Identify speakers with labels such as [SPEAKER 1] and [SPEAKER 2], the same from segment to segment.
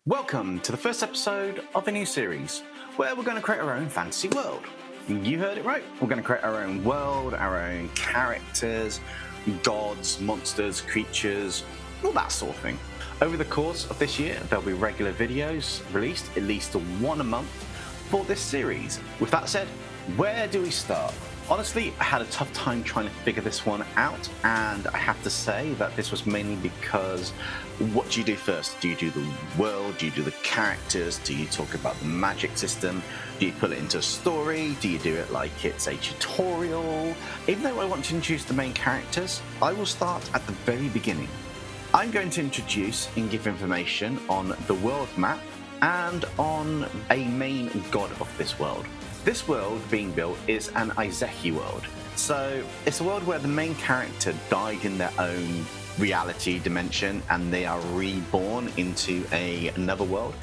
[SPEAKER 1] Welcome to the first episode of a new series where we're going to create our own fantasy world. You heard it right. We're going to create our own world, our own characters, gods, monsters, creatures, all that sort of thing. Over the course of this year, there'll be regular videos released, at least one a month, for this series. With that said, where do we start? Honestly, I had a tough time trying to figure this one out, and I have to say that this was mainly because what do you do first? Do you do the world? Do you do the characters? Do you talk about the magic system? Do you put it into a story? Do you do it like it's a tutorial? Even though I want to introduce the main characters, I will start at the very beginning. I'm going to introduce and give information on the world map and on a main god of this world. This world being built is an n.e.r.d world. So it's a world where the main character died in their own reality dimension and they are reborn into another world.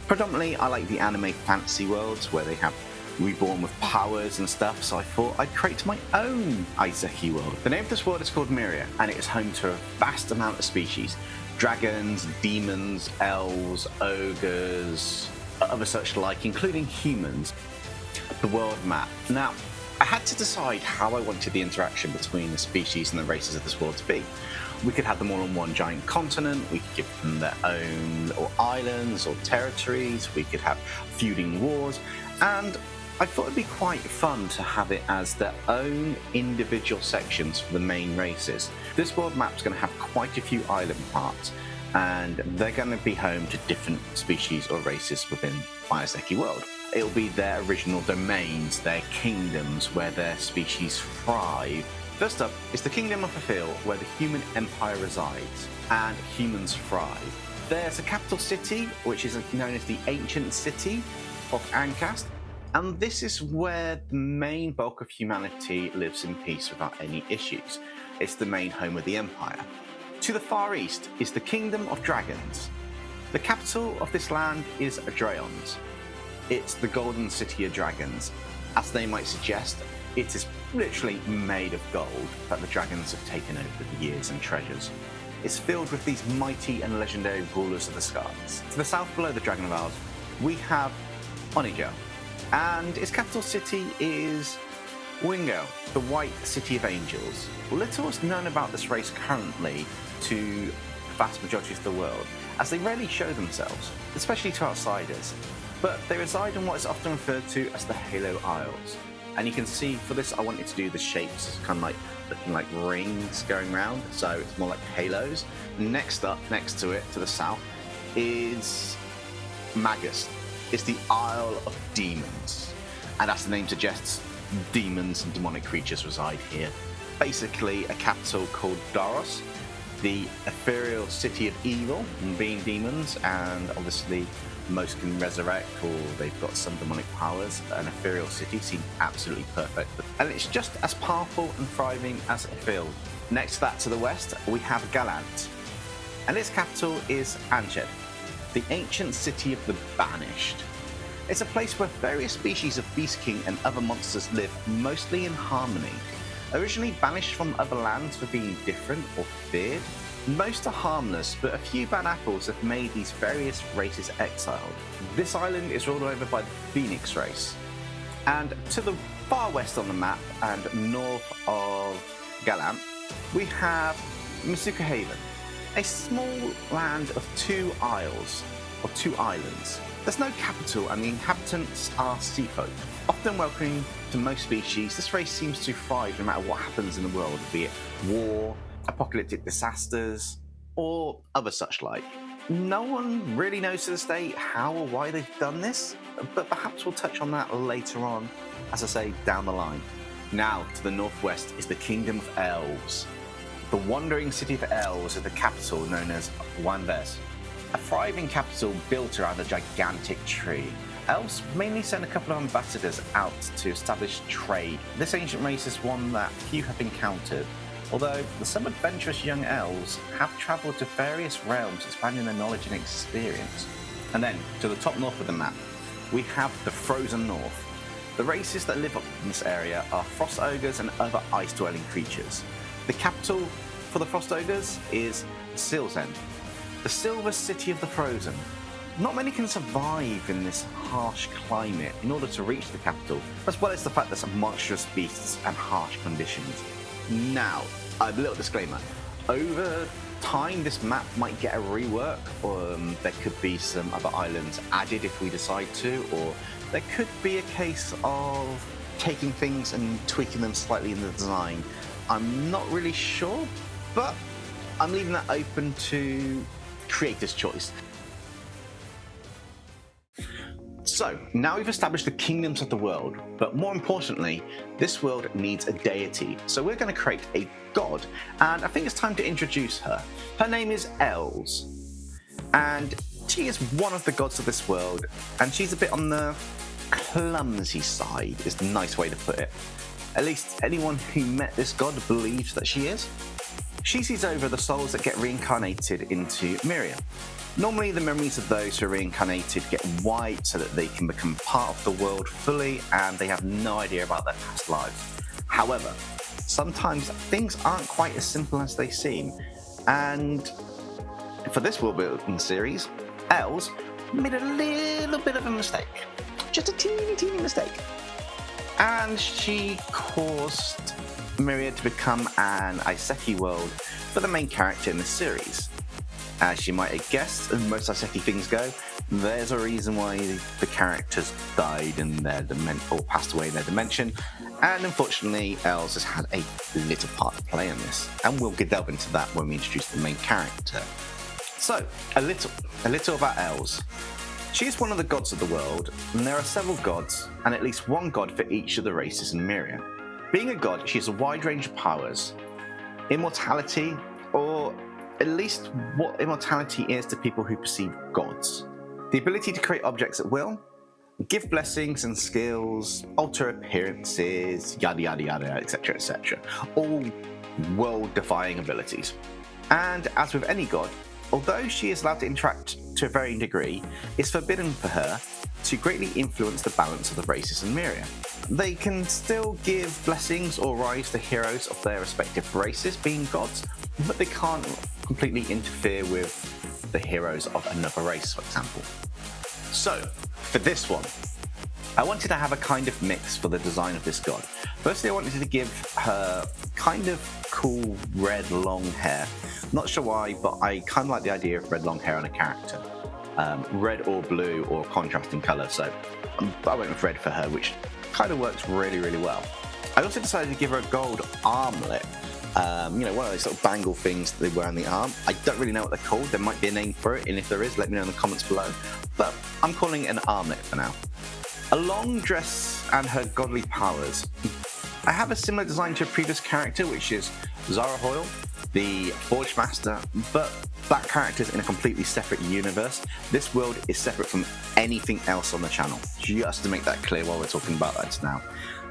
[SPEAKER 1] Predominantly, I like the anime fantasy worlds where they have reborn with powers and stuff, so I thought I'd create my own n.e.r.d world. The name of this world is called Myria, and it is home to a vast amount of species. Dragons, demons, elves, ogres, other such like, including humans. The world map. Now, I had to decide how I wanted the interaction between the species and the races of this world to be. We could have them all on one giant continent, we could give them their own little islands or territories, we could have feuding wars, and I thought it'd be quite fun to have it as their own individual sections for the main races. This world map's going to have quite a few island parts, and they're going to be home to different species or races within n.e.r.d world. It'll be their original domains, their kingdoms, where their species thrive. First up is the Kingdom of Athil, where the human empire resides, and humans thrive. There's a capital city, which is known as the ancient city of Ancast, and this is where the main bulk of humanity lives in peace without any issues. It's the main home of the empire. To the far east is the Kingdom of Dragons. The capital of this land is Dragons. It's the golden city of dragons. As they might suggest, it is literally made of gold that the dragons have taken over the years and treasures. It's filled with these mighty and legendary rulers of the skies. To the south below the Dragon of Isles, we have n.e.r.d, and its capital city is Wingo, the White City of Angels. Little is known about this race currently to the vast majority of the world, as they rarely show themselves, especially to outsiders. But they reside in what is often referred to as the Halo Isles. And you can see for this I wanted to do the shapes kind of like looking like rings going around, so it's more like halos. Next up, next to it, to the south, is Magus. It's the Isle of Demons. And as the name suggests, demons and demonic creatures reside here. Basically a capital called Daros, the ethereal city of evil, being demons, and obviously most can resurrect, or they've got some demonic powers. An ethereal city seems absolutely perfect, and it's just as powerful and thriving as Athil. Next to that, to the west, we have Galant, and its capital is n.e.r.d, the ancient city of the banished. It's a place where various species of Beast King and other monsters live, mostly in harmony. Originally banished from other lands for being different or feared, most are harmless, but a few bad apples have made these various races exiled. This island is ruled over by the Phoenix race. And to the far west on the map and north of Galant, we have Masuka Haven, a small land of two isles, or two islands. There's no capital and the inhabitants are sea folk. Often welcoming to most species, this race seems to thrive no matter what happens in the world, be it war, apocalyptic disasters, or other such like. No one really knows to this day how or why they've done this, but perhaps we'll touch on that later on, as I say, down the line. Now, to the northwest is the Kingdom of Elves. The wandering city of elves is the capital known as Wanves, a thriving capital built around a gigantic tree. Elves mainly send a couple of ambassadors out to establish trade. This ancient race is one that few have encountered, although some adventurous young elves have travelled to various realms expanding their knowledge and experience. And then, to the top north of the map, we have the Frozen North. The races that live up in this area are frost ogres and other ice-dwelling creatures. The capital for the frost ogres is Silsend, the silver city of the Frozen. not many can survive in this harsh climate in order to reach the capital, as well as the fact there's some monstrous beasts and harsh conditions. Now, a little disclaimer. Over time, this map might get a rework, or there could be some other islands added if we decide to, or there could be a case of taking things and tweaking them slightly in the design. I'm not really sure, but I'm leaving that open to creator's choice. So, now we've established the kingdoms of the world, but more importantly, this world needs a deity. So we're going to create a god, and I think it's time to introduce her. Her name is Els, and she is one of the gods of this world, and she's a bit on the clumsy side, is the nice way to put it. At least anyone who met this god believes that she is. She sees over the souls that get reincarnated into Myria. Normally, the memories of those who are reincarnated get wiped so that they can become part of the world fully, and they have no idea about their past lives. However, sometimes things aren't quite as simple as they seem, and for this world building series, Els made a little bit of a mistake. Just a teeny mistake. And she caused Myria to become an Iseki world for the main character in the series. As you might have guessed, as most Iseki things go, there's a reason why the characters died in their or passed away in their dimension, and unfortunately, Els has had a little part to play in this, and we'll delve into that when we introduce the main character. So, a little about Els. She is one of the gods of the world, and there are several gods, and at least one god for each of the races in Myria. Being a god, she has a wide range of powers. Immortality, or at least what immortality is to people who perceive gods. The ability to create objects at will, give blessings and skills, alter appearances, yada yada yada, etc, etc. All world-defying abilities. And as with any god, although she is allowed to interact to a varying degree, it's forbidden for her to greatly influence the balance of the races in Myria. They can still give blessings or rise to heroes of their respective races being gods, but they can't completely interfere with the heroes of another race, for example. So, for this one, I wanted to have a kind of mix for the design of this god. Firstly, I wanted to give her kind of cool red long hair. Not sure why, but I kind of like the idea of red long hair on a character. Red or blue or contrasting colour, so I went with red for her, which kind of works really well. I also decided to give her a gold armlet. One of those sort of bangle things that they wear on the arm. I don't really know what they're called. There might be a name for it, and if there is, let me know in the comments below. But I'm calling it an armlet for now. A long dress and her godly powers. I have a similar design to a previous character, which is Zara Hoyle, the Forge Master, but that character is in a completely separate universe. This world is separate from anything else on the channel. Just to make that clear while we're talking about that now.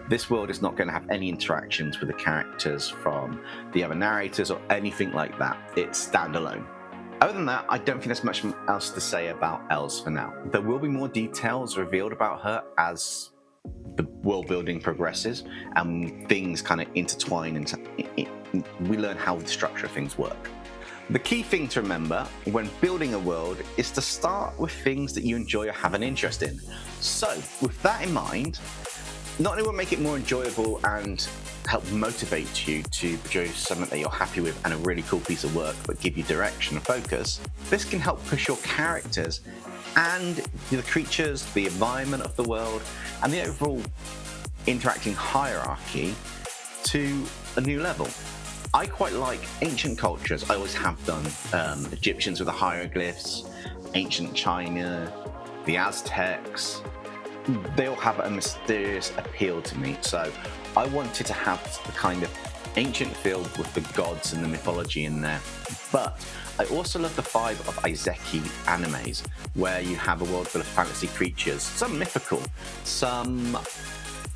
[SPEAKER 1] This world is not going to have any interactions with the characters from the other narrators or anything like that. It's standalone. Other than that, I don't think there's much else to say about Els for now. There will be more details revealed about her as the world building progresses and things kind of intertwine and we learn how the structure of things work. The key thing to remember when building a world is to start with things that you enjoy or have an interest in. So, with that in mind, not only will it make it more enjoyable and help motivate you to produce something that you're happy with and a really cool piece of work, but give you direction and focus, this can help push your characters and the creatures, the environment of the world, and the overall interacting hierarchy to a new level. I quite like ancient cultures. I always have done. Egyptians with the hieroglyphs, ancient China, the Aztecs. They all have a mysterious appeal to me, so I wanted to have the kind of ancient feel with the gods and the mythology in there. But I also love the vibe of Iseki animes, where you have a world full of fantasy creatures, some mythical, some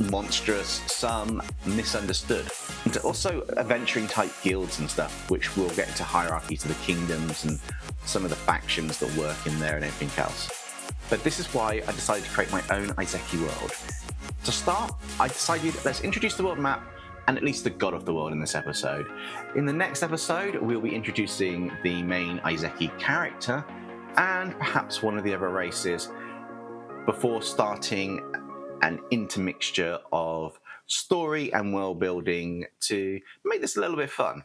[SPEAKER 1] monstrous, some misunderstood, and also adventuring type guilds and stuff, which will get into hierarchies of the kingdoms and some of the factions that work in there and everything else. But this is why I decided to create my own Iseki world. To start, I decided let's introduce the world map and at least the god of the world in this episode. In the next episode, we'll be introducing the main Iseki character, and perhaps one of the other races before starting an intermixture of story and world building to make this a little bit fun.